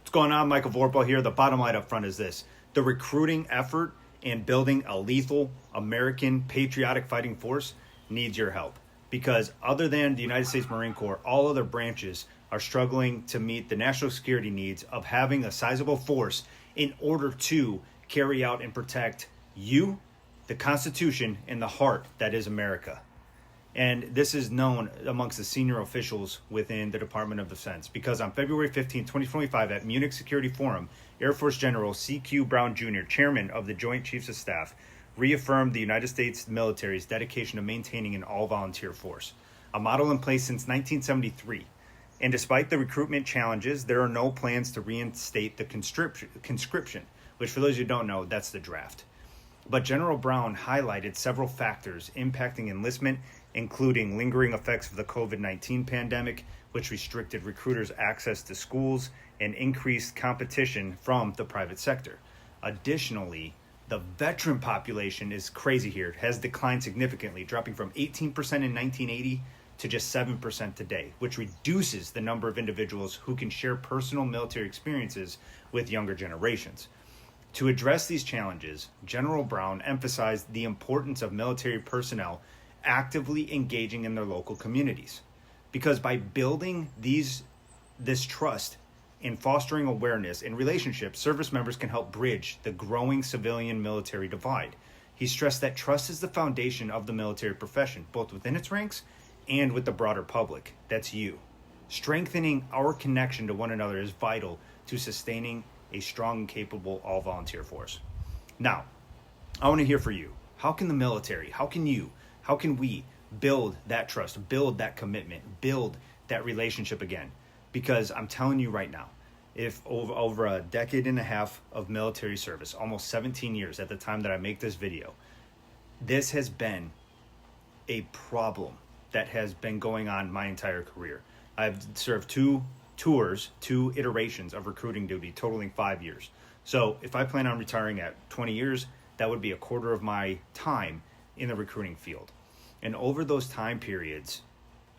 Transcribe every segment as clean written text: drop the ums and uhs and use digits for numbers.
What's going on? Michael Vorpal here. The bottom line up front is this. The recruiting effort and building a lethal American patriotic fighting force needs your help. Because other than the United States Marine Corps, all other branches are struggling to meet the national security needs of having a sizable force in order to carry out and protect you, the Constitution, and the heart that is America. And this is known amongst the senior officials within the Department of Defense because on February 15, 2025 at Munich Security Forum, Air Force General C.Q. Brown Jr., chairman of the Joint Chiefs of Staff, reaffirmed the United States military's dedication to maintaining an all-volunteer force, a model in place since 1973. And despite the recruitment challenges, there are no plans to reinstate the conscription, which for those who don't know, that's the draft. But General Brown highlighted several factors impacting enlistment, including lingering effects of the COVID-19 pandemic, which restricted recruiters' access to schools and increased competition from the private sector. Additionally, the veteran population is crazy here, has declined significantly, dropping from 18% in 1980 to just 7% today, which reduces the number of individuals who can share personal military experiences with younger generations. To address these challenges, General Brown emphasized the importance of military personnel actively engaging in their local communities. Because by building this trust and fostering awareness and relationships, service members can help bridge the growing civilian-military divide. He stressed that trust is the foundation of the military profession, both within its ranks and with the broader public. That's you. Strengthening our connection to one another is vital to sustaining a strong and capable all-volunteer force. Now, I want to hear from you. How can the military, how can we build that trust, build that commitment, build that relationship again? Because I'm telling you right now, if over a decade and a half of military service, almost 17 years at the time that I make this video, this has been a problem that has been going on my entire career. I've served two iterations of recruiting duty, totaling 5 years. So if I plan on retiring at 20 years, that would be a quarter of my time in the recruiting field. And over those time periods,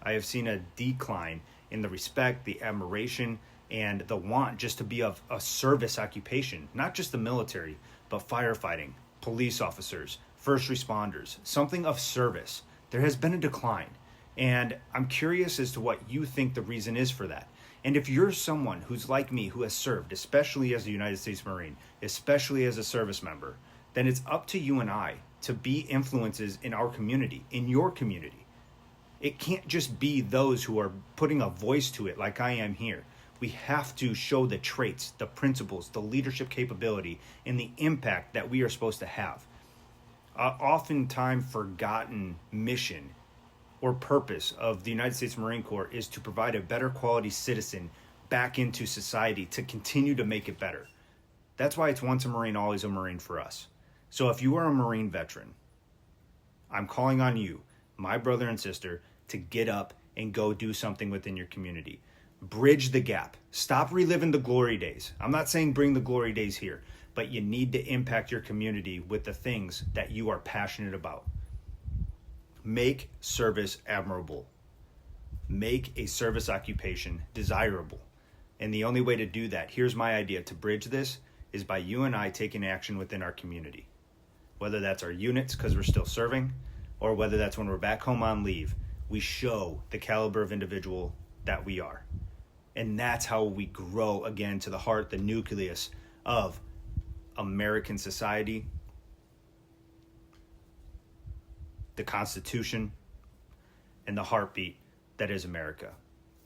I have seen a decline in the respect, the admiration, and the want just to be of a service occupation, not just the military, but firefighting, police officers, first responders, something of service. There has been a decline. And I'm curious as to what you think the reason is for that. And if you're someone who's like me, who has served, especially as a United States Marine, especially as a service member, then it's up to you and I to be influences in our community, in your community. It can't just be those who are putting a voice to it like I am here. We have to show the traits, the principles, the leadership capability, and the impact that we are supposed to have. Oftentimes forgotten mission or purpose of the United States Marine Corps is to provide a better quality citizen back into society to continue to make it better. That's why it's once a Marine, always a Marine for us. So if you are a Marine veteran, I'm calling on you, my brother and sister, to get up and go do something within your community. Bridge the gap. Stop reliving the glory days. I'm not saying bring the glory days here, but you need to impact your community with the things that you are passionate about. Make service admirable. Make a service occupation desirable. And the only way to do that, here's my idea to bridge this, is by you and I taking action within our community. Whether that's our units because we're still serving, or whether that's when we're back home on leave, we show the caliber of individual that we are. And that's how we grow again to the heart, the nucleus of American society, the Constitution, and the heartbeat that is America.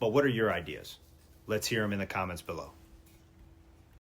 But what are your ideas? Let's hear them in the comments below.